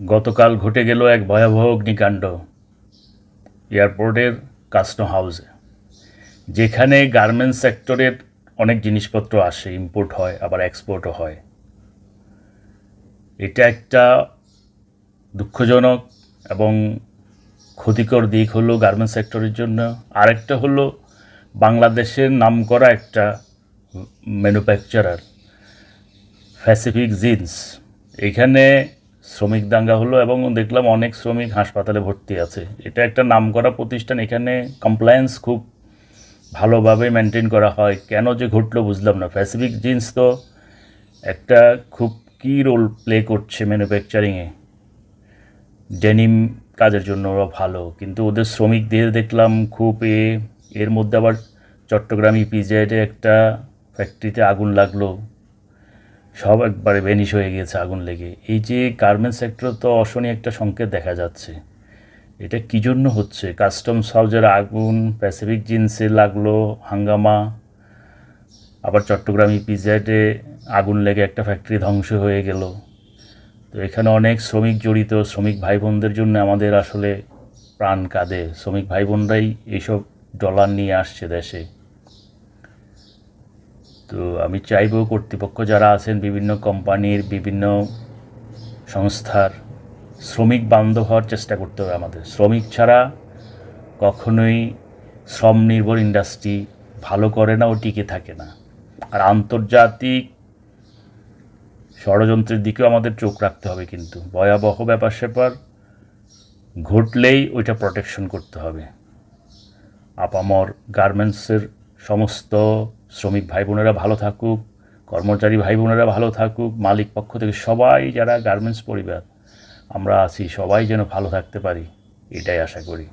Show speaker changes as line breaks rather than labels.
গতকাল ঘটে গেল এক ভয়াবহ অগ্নিকাণ্ড এয়ারপোর্টের কাস্টম হাউসে, যেখানে গার্মেন্টস সেক্টরের অনেক জিনিসপত্র আসে, ইম্পোর্ট হয়, আবার এক্সপোর্টও হয়। এটা একটা দুঃখজনক এবং ক্ষতিকর দিক হলো গার্মেন্টস সেক্টরের জন্য। আরেকটা হলো বাংলাদেশের নামকরা একটা ম্যানুফ্যাকচারার প্যাসিফিক জিন্স, এখানে শ্রমিক দাঙ্গা হলো এবং দেখলাম অনেক শ্রমিক হাসপাতালে ভর্তি আছে। এটা একটা নামকরা প্রতিষ্ঠান, এখানে কমপ্লায়েন্স খুব ভালোভাবে মেনটেন করা হয়। কেন যে ঘটলো বুঝলাম না। প্যাসিফিক জিন্স তো একটা খুব কী রোল প্লে করছে ম্যানুফ্যাকচারিংয়ে, ডেনিম কাজের জন্য ওরা ভালো, কিন্তু ওদের শ্রমিকদের দেখলাম খুব এর মধ্যে আবার চট্টগ্রাম ইপিজেডে একটা ফ্যাক্টরিতে আগুন লাগলো, সব একবারে ভ্যানিশ হয়ে গেছে আগুন লেগে। এই যে গার্মেন্টস সেক্টর তো অশনি একটা সংকেত দেখা যাচ্ছে। এটা কী জন্য হচ্ছে? কাস্টমস হাউসের আগুন, প্যাসিফিক জিন্সে লাগলো হাঙ্গামা, আবার চট্টগ্রাম ইপিজেডে আগুন লেগে একটা ফ্যাক্টরি ধ্বংস হয়ে গেল। তো এখানে অনেক শ্রমিক জড়িত। শ্রমিক ভাই বোনদের জন্য আমাদের আসলে প্রাণ কাঁদে। শ্রমিক ভাই বোনরাই এইসব ডলার নিয়ে আসছে দেশে। তো আমি চাইব কর্তৃপক্ষ যারা আছেন, বিভিন্ন কোম্পানির, বিভিন্ন সংস্থার, শ্রমিক বান্ধব হওয়ার চেষ্টা করতে হবে আমাদের। শ্রমিক ছাড়া কখনোই শ্রম নির্ভর ইন্ডাস্ট্রি ভালো করে না ও টিকে থাকে না। আর আন্তর্জাতিক ষড়যন্ত্রের দিকেও আমাদের চোখ রাখতে হবে, কিন্তু ভয়াবহ ব্যাপার স্যাপার ঘটলেই ওইটা প্রোটেকশন করতে হবে। আপামর গার্মেন্টসের সমস্ত শ্রমিক ভাই বোনেরা ভালো থাকুক, কর্মচারী ভাই বোনেরা ভালো থাকুক, মালিক পক্ষ থেকে সবাই যারা গার্মেন্টস পরিবার আমরা আছি সবাই যেন ভালো থাকতে পারি, এটাই আশা করি।